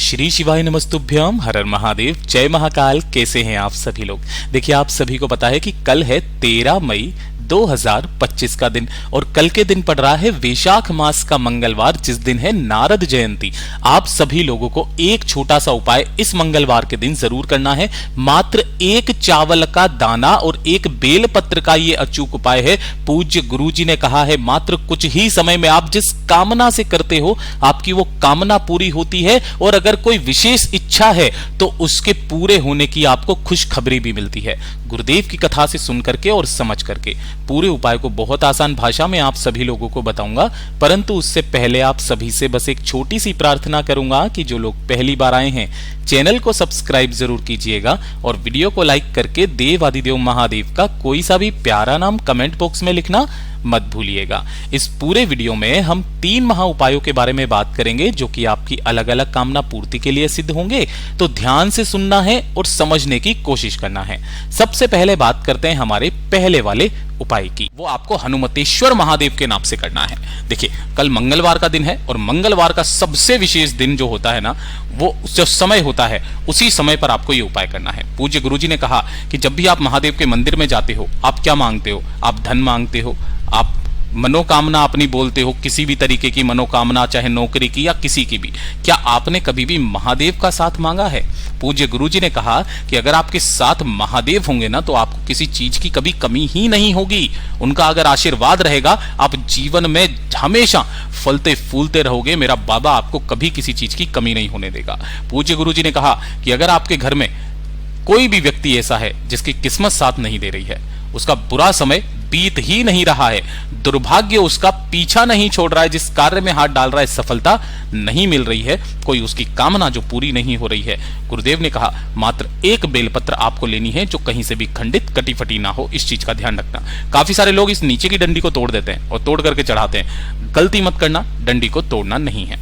श्री शिवाय नमस्तुभ्यम, हर हर महादेव, जय महाकाल। कैसे हैं आप सभी लोग। देखिए, आप सभी को पता है कि कल है 13 मई 2025 का दिन और कल के दिन पड़ रहा है वैशाख मास का मंगलवार, जिस दिन है नारद जयंती। आप सभी लोगों को एक छोटा सा उपाय इस मंगलवार के दिन जरूर करना है। मात्र एक चावल का दाना और एक बेल पत्र का ये अचूक उपाय है। पूज्य गुरुजी ने कहा है मात्र कुछ ही समय में आप जिस कामना से करते हो आपकी वो कामना पूरी होती है, और अगर कोई विशेष इच्छा है तो उसके पूरे होने की आपको खुशखबरी भी मिलती है। गुरुदेव की कथा से सुन करके और समझ करके पूरे उपाय को बहुत आसान भाषा में आप सभी लोगों को बताऊंगा, परंतु उससे पहले आप सभी से बस एक छोटी सी प्रार्थना करूंगा कि जो लोग पहली बार आए हैं चैनल को सब्सक्राइब जरूर कीजिएगा और वीडियो को लाइक करके देव आदिदेव महादेव का कोई सा भी प्यारा नाम कमेंट बॉक्स में लिखना मत भूलिएगा। इस पूरे वीडियो में हम 3 महा उपायों के बारे में बात करेंगे जो कि आपकी अलग अलग कामना पूर्ति के लिए सिद्ध होंगे, तो ध्यान से सुनना है और समझने की कोशिश करना है। सबसे पहले बात करते हैं हमारे पहले वाले उपाय की। वो आपको हनुमतेश्वर महादेव के नाम से करना है। देखिए, कल मंगलवार का दिन है और मंगलवार का सबसे विशेष दिन जो होता है ना, वो जो समय होता है उसी समय पर आपको ये उपाय करना है। पूज्य गुरुजी ने कहा कि जब भी आप महादेव के मंदिर में जाते हो, आप क्या मांगते हो? आप धन मांगते हो, आप मनोकामना अपनी बोलते हो, किसी भी तरीके की मनोकामना, चाहे नौकरी की या किसी की भी। क्या आपने कभी भी महादेव का साथ मांगा है? पूज्य गुरुजी ने कहा कि अगर आपके साथ महादेव होंगे ना तो आपको किसी चीज की कभी कमी ही नहीं होगी। उनका अगर आशीर्वाद रहेगा आप जीवन में हमेशा फलते फूलते रहोगे। मेरा बाबा आपको कभी किसी चीज की कमी नहीं होने देगा। पूज्य गुरुजी ने कहा कि अगर आपके घर में कोई भी व्यक्ति ऐसा है जिसकी किस्मत साथ नहीं दे रही है, उसका बुरा समय बीत ही नहीं रहा है, दुर्भाग्य उसका पीछा नहीं छोड़ रहा है, जिस कार्य में हाथ डाल रहा है सफलता नहीं मिल रही है, कोई उसकी कामना जो पूरी नहीं हो रही है, गुरुदेव ने कहा मात्र एक बेलपत्र आपको लेनी है जो कहीं से भी खंडित कटी फटी ना हो। इस चीज का ध्यान रखना। काफी सारे लोग इस नीचे की डंडी को तोड़ देते हैं और तोड़ करके चढ़ाते हैं। गलती मत करना, डंडी को तोड़ना नहीं है।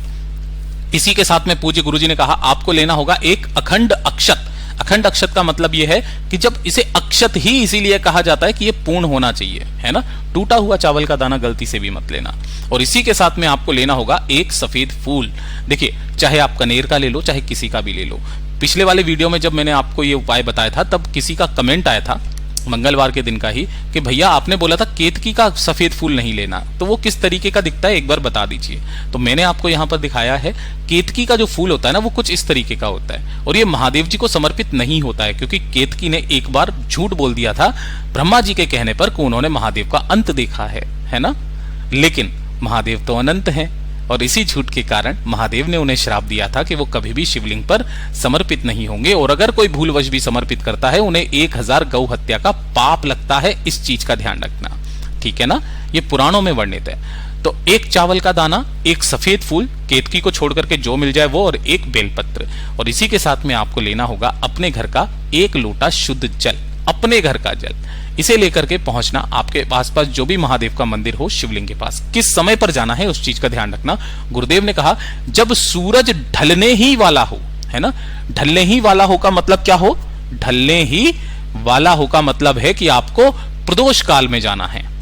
इसी के साथ में पूज्य गुरुजी ने कहा आपको लेना होगा एक अखंड अक्षत। अखंड अक्षत का मतलब यह है कि जब इसे अक्षत ही इसीलिए कहा जाता है कि यह पूर्ण होना चाहिए, है ना। टूटा हुआ चावल का दाना गलती से भी मत लेना। और इसी के साथ में आपको लेना होगा एक सफेद फूल। देखिए, चाहे आप कनेर का ले लो, चाहे किसी का भी ले लो। पिछले वाले वीडियो में जब मैंने आपको यह उपाय बताया था तब किसी का कमेंट आया था मंगलवार के दिन का ही कि भैया आपने बोला था केतकी का सफेद फूल नहीं लेना, तो वो किस तरीके का दिखता है एक बार बता दीजिए। तो मैंने आपको यहाँ पर दिखाया है केतकी का जो फूल होता है ना वो कुछ इस तरीके का होता है, और ये महादेव जी को समर्पित नहीं होता है, क्योंकि केतकी ने एक बार झूठ बोल दिया था ब्रह्मा जी के कहने पर कि उन्होंने महादेव का अंत देखा है ना। लेकिन महादेव तो अनंत है और इसी झूठ के कारण महादेव ने उन्हें श्राप दिया था कि वो कभी भी शिवलिंग पर समर्पित नहीं होंगे, और अगर कोई भूलवश भी समर्पित करता है उन्हें 1000 गौ हत्या का पाप लगता है। इस चीज का ध्यान रखना, ठीक है ना। ये पुराणों में वर्णित है। तो एक चावल का दाना, एक सफेद फूल, केतकी को छोड़ करके जो मिल जाए वो, और एक बेलपत्र। और इसी के साथ में आपको लेना होगा अपने घर का 1 लोटा शुद्ध जल, अपने घर का जल। इसे लेकर के पहुंचना आपके आसपास जो भी महादेव का मंदिर हो शिवलिंग के पास। किस समय पर जाना है उस चीज का ध्यान रखना। गुरुदेव ने कहा जब सूरज ढलने ही वाला हो, है ना। ढलने ही वाला हो का मतलब क्या हो? ढलने ही वाला हो का मतलब है कि आपको प्रदोष काल में जाना है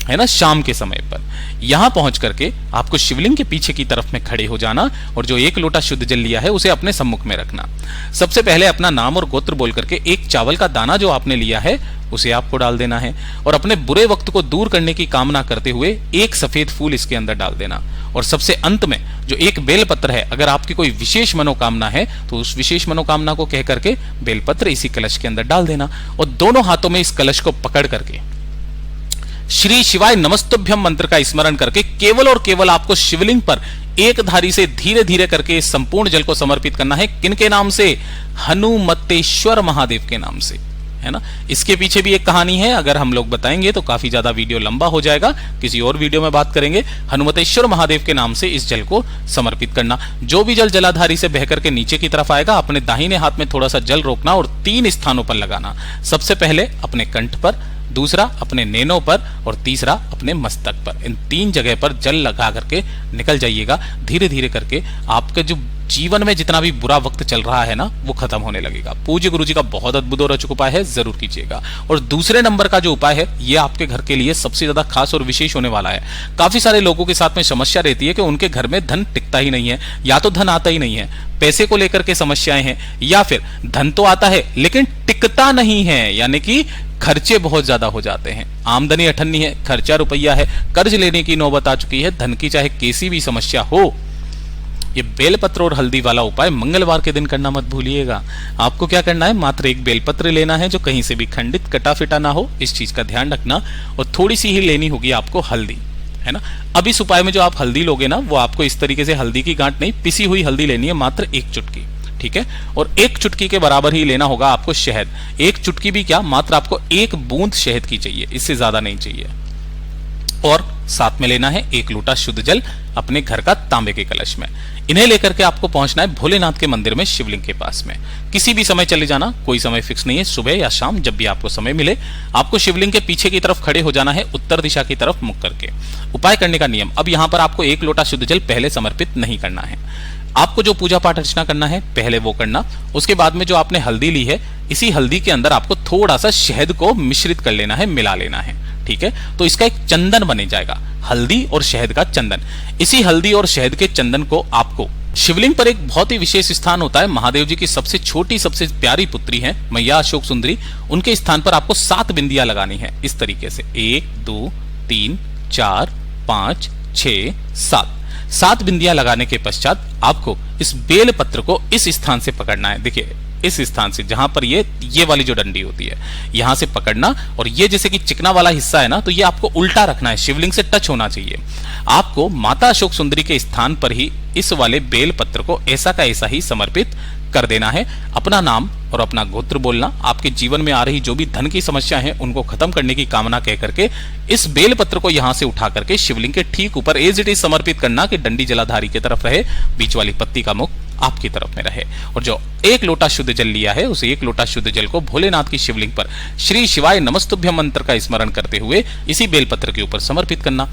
ना, शाम के समय पर। यहां पहुंच करके आपको शिवलिंग के पीछे की तरफ में खड़े हो जाना और जो 1 लोटा शुद्ध जल लिया है उसे अपने सम्मुख में रखना। सबसे पहले अपना नाम और गोत्र बोल करके एक चावल का दाना जो आपने लिया है उसे आपको डाल देना है, और अपने बुरे वक्त को दूर करने की कामना करते हुए एक सफेद फूल इसके अंदर डाल देना। और सबसे अंत में जो एक बेलपत्र है, अगर आपकी कोई विशेष मनोकामना है तो उस विशेष मनोकामना को कह करके बेलपत्र इसी कलश के अंदर डाल देना, और दोनों हाथों में इस कलश को पकड़ करके श्री शिवाय नमस्तुभ्यम मंत्र का स्मरण करके केवल और केवल आपको शिवलिंग पर एक धारी से धीरे धीरे करके संपूर्ण जल को समर्पित करना है। किनके नाम से? हनुमतेश्वर महादेव के नाम से, है ना। इसके पीछे भी एक कहानी है, अगर हम लोग बताएंगे तो काफी ज्यादा वीडियो लंबा हो जाएगा, किसी और वीडियो में बात करेंगे। हनुमतेश्वर महादेव के नाम से इस जल को समर्पित करना। जो भी जल जलाधारी से बहकर के नीचे की तरफ आएगा अपने दाहिने हाथ में थोड़ा सा जल रोकना और 3 स्थानों पर लगाना। सबसे पहले अपने कंठ पर, दूसरा अपने नेनों पर और तीसरा अपने मस्तक पर। इन 3 जगह पर जल लगा करके निकल जाइएगा। धीरे धीरे करके आपके जो जीवन में जितना भी बुरा वक्त चल रहा है ना, वो खत्म होने लगेगा। पूज्य गुरुजी का बहुत अद्भुत और अचूक उपाय है, जरूर कीजिएगा। और दूसरे नंबर का जो उपाय है, ये आपके घर के लिए सबसे ज्यादा खास और विशेष होने वाला है। काफी सारे लोगों के साथ में समस्या रहती है कि उनके घर में धन टिकता ही नहीं है, या तो धन आता ही नहीं है, पैसे को लेकर के समस्याएं हैं, या फिर धन तो आता है लेकिन टिकता नहीं है, यानी कि खर्चे बहुत ज्यादा हो जाते हैं। आमदनी अठन्नी है, खर्चा रुपया है, कर्ज लेने की नौबत आ चुकी है। धन की चाहे कैसी भी समस्या हो, ये बेलपत्र और हल्दी वाला उपाय मंगलवार के दिन करना मत भूलिएगा। आपको क्या करना है, मात्र एक बेलपत्र लेना है जो कहीं से भी खंडित कटा फिटा ना हो, इस चीज का ध्यान रखना। और थोड़ी सी ही लेनी होगी आपको हल्दी, है ना। अब इस उपाय में जो आप हल्दी लोगे ना, वो आपको इस तरीके से हल्दी की गांठ नहीं, पिसी हुई हल्दी लेनी है, मात्र 1 चुटकी, ठीक है। और 1 चुटकी के बराबर ही लेना होगा आपको शहद। 1 चुटकी भी क्या, मात्र आपको 1 बूंद शहद की चाहिए, इससे ज्यादा नहीं चाहिए। और साथ में लेना है 1 लोटा शुद्ध जल अपने घर का तांबे के कलश में। इन्हें लेकर के आपको पहुंचना है भोलेनाथ के मंदिर में, शिवलिंग के पास में। किसी भी समय चले जाना, कोई समय फिक्स नहीं है, सुबह या शाम जब भी आपको समय मिले। आपको शिवलिंग के पीछे की तरफ खड़े हो जाना है, उत्तर दिशा की तरफ मुख करके। उपाय करने का नियम, अब यहां पर आपको 1 लोटा शुद्ध जल पहले समर्पित नहीं करना है। आपको जो पूजा पाठ अर्चना करना है पहले वो करना। उसके बाद में जो आपने हल्दी ली है, इसी हल्दी के अंदर आपको थोड़ा सा शहद को मिश्रित कर लेना है, मिला लेना है, ठीक है। तो इसका एक चंदन बने जाएगा, हल्दी और शहद का चंदन। इसी हल्दी और शहद के चंदन को आपको शिवलिंग पर, एक बहुत ही विशेष स्थान होता है, महादेव जी की सबसे छोटी सबसे प्यारी पुत्री है मैया अशोक सुंदरी, उनके स्थान पर आपको 7 बिंदियां लगानी है। इस तरीके से 1 2 3 4 5 6 7 बिंदियां लगाने के पश्चात आपको इस बेल पत्र को इस स्थान से पकड़ना है। देखिए, इस स्थान से, जहां पर ये वाली जो डंडी होती है, यहां से पकड़ना। और ये जैसे कि चिकना वाला हिस्सा है ना, तो ये आपको उल्टा रखना है, शिवलिंग से टच होना चाहिए। आपको माता अशोक सुंदरी के स्थान पर ही इस वाले बेल पत्र को ऐसा का ऐसा ही समर्पित कर देना है। अपना नाम और अपना गोत्र बोलना, आपके जीवन में आ रही जो भी धन की समस्या है उनको खत्म करने की कामना कह करके इस बेल पत्र को यहां से उठा करके शिवलिंग के ठीक ऊपर एज इट इज समर्पित करना कि डंडी जलाधारी की तरफ रहे, बीच वाली पत्ती का मुख आपकी तरफ में रहे। और जो 1 लोटा शुद्ध जल लिया है, उस 1 लोटा शुद्ध जल को भोलेनाथ की शिवलिंग पर श्री शिवाय नमस्तुभ्यं मंत्र का स्मरण करते हुए इसी बेलपत्र के ऊपर समर्पित करना।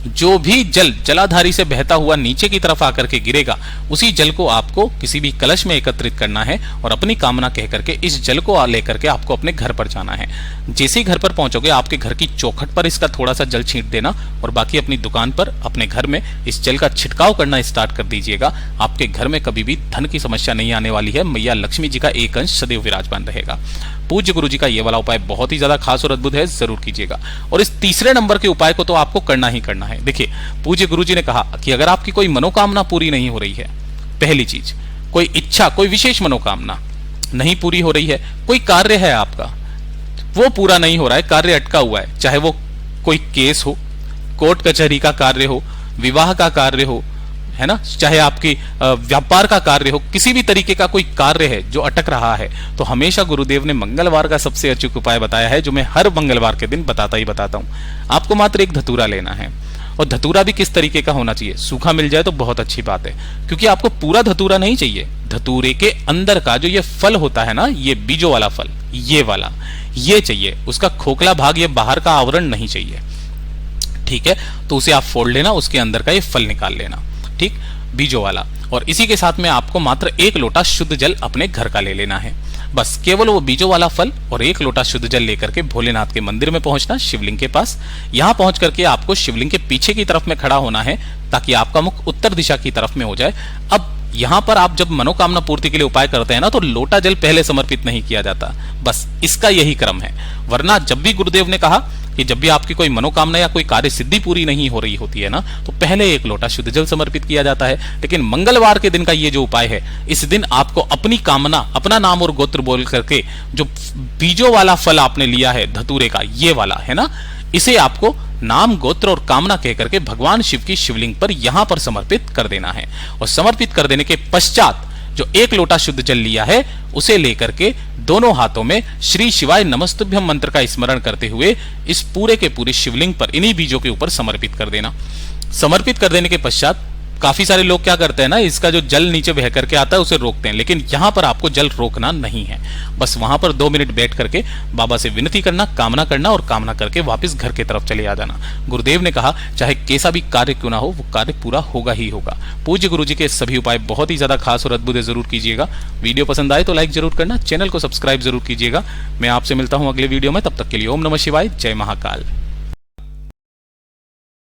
जो भी जल जलाधारी से बहता हुआ नीचे की तरफ आकर के गिरेगा, उसी जल को आपको किसी भी कलश में एकत्रित करना है और अपनी कामना कह करके इस जल को लेकर के आपको अपने घर पर जाना है। जैसे ही घर पर पहुंचोगे, आपके घर की चौखट पर इसका थोड़ा सा जल छींट देना और बाकी अपनी दुकान पर, अपने घर में इस जल का छिड़काव करना स्टार्ट कर दीजिएगा। आपके घर में कभी भी धन की समस्या नहीं आने वाली है। मैया लक्ष्मी जी का एक अंश सदैव विराजमान रहेगा। पूज्य गुरु जी का ये वाला उपाय बहुत ही ज्यादा खास और अद्भुत है, जरूर कीजिएगा। और इस तीसरे नंबर के उपाय को तो आपको करना ही करना है। देखिए, पूज्य गुरु जी ने कहा कि अगर आपकी कोई मनोकामना पूरी नहीं हो रही है, पहली चीज, कोई इच्छा, कोई विशेष मनोकामना नहीं पूरी हो रही है, कोई कार्य है आपका वो पूरा नहीं हो रहा है, कार्य अटका हुआ है, चाहे वो कोई केस हो, कोर्ट कचहरी का कार्य हो, विवाह का कार्य हो, है ना, चाहे आपकी व्यापार का कार्य हो, किसी भी तरीके का कोई कार्य है जो अटक रहा है, तो हमेशा गुरुदेव ने मंगलवार का सबसे अचूक उपाय बताया है, जो मैं हर मंगलवार के दिन बताता ही बताता हूं। आपको मात्र एक धतूरा लेना है, और धतूरा भी किस तरीके का होना चाहिए, सूखा मिल जाए तो बहुत अच्छी बात है, क्योंकि आपको पूरा धतूरा नहीं चाहिए। धतूरे के अंदर का जो ये फल होता है ना, ये बीजों वाला फल, ये वाला, ये चाहिए। उसका खोखला भाग, ये बाहर का आवरण नहीं चाहिए, ठीक है। तो उसे आप फोड़ लेना, उसके अंदर का ये फल निकाल लेना, ठीक, बीजों वाला। और इसी के साथ में आपको मात्र 1 लोटा शुद्ध जल अपने घर का ले लेना है। बस केवल वो बीजों वाला फल और 1 लोटा शुद्ध जल लेकर के भोलेनाथ के मंदिर में पहुंचना, शिवलिंग के पास। यहां पहुंच करके आपको शिवलिंग के पीछे की तरफ में खड़ा होना है, ताकि आपका मुख उत्तर दिशा की तरफ में हो जाए। अब यहां पर आप जब मनोकामना पूर्ति के लिए उपाय करते हैं ना, तो लोटा जल पहले समर्पित नहीं किया जाता, बस इसका यही क्रम है। वरना जब भी गुरुदेव ने कहा कि जब भी आपकी कोई मनोकामना या कोई कार्य सिद्धि पूरी नहीं हो रही होती है ना, तो पहले 1 लोटा शुद्ध जल समर्पित किया जाता है। लेकिन मंगलवार के दिन का ये जो उपाय है, इस दिन आपको अपनी कामना, अपना नाम और गोत्र बोल करके जो बीजों वाला फल आपने लिया है धतूरे का, ये वाला है ना, इसे आपको नाम, गोत्र और कामना कह करके भगवान शिव की शिवलिंग पर यहां पर समर्पित कर देना है। और समर्पित कर देने के पश्चात जो 1 लोटा शुद्ध जल लिया है, उसे लेकर के दोनों हाथों में श्री शिवाय नमस्तुभ्यं मंत्र का स्मरण करते हुए इस पूरे के पूरे शिवलिंग पर, इन्हीं बीजों के ऊपर समर्पित कर देना। समर्पित कर देने के पश्चात काफी सारे लोग क्या करते हैं ना, इसका जो जल नीचे बह करके आता है उसे रोकते हैं, लेकिन यहाँ पर आपको जल रोकना नहीं है। बस वहां पर 2 मिनट बैठ करके बाबा से विनती करना, कामना करना और कामना करके वापस घर की तरफ चले आ जाना। गुरुदेव ने कहा चाहे कैसा भी कार्य क्यों ना हो, वो कार्य पूरा होगा ही होगा। पूज्य गुरु जी के सभी उपाय बहुत ही ज्यादा खास और अद्भुत है, जरूर कीजिएगा। वीडियो पसंद आए तो लाइक जरूर करना, चैनल को सब्सक्राइब जरूर कीजिएगा। मैं आपसे मिलता हूं अगले वीडियो में, तब तक के लिए ओम नमः शिवाय, जय महाकाल।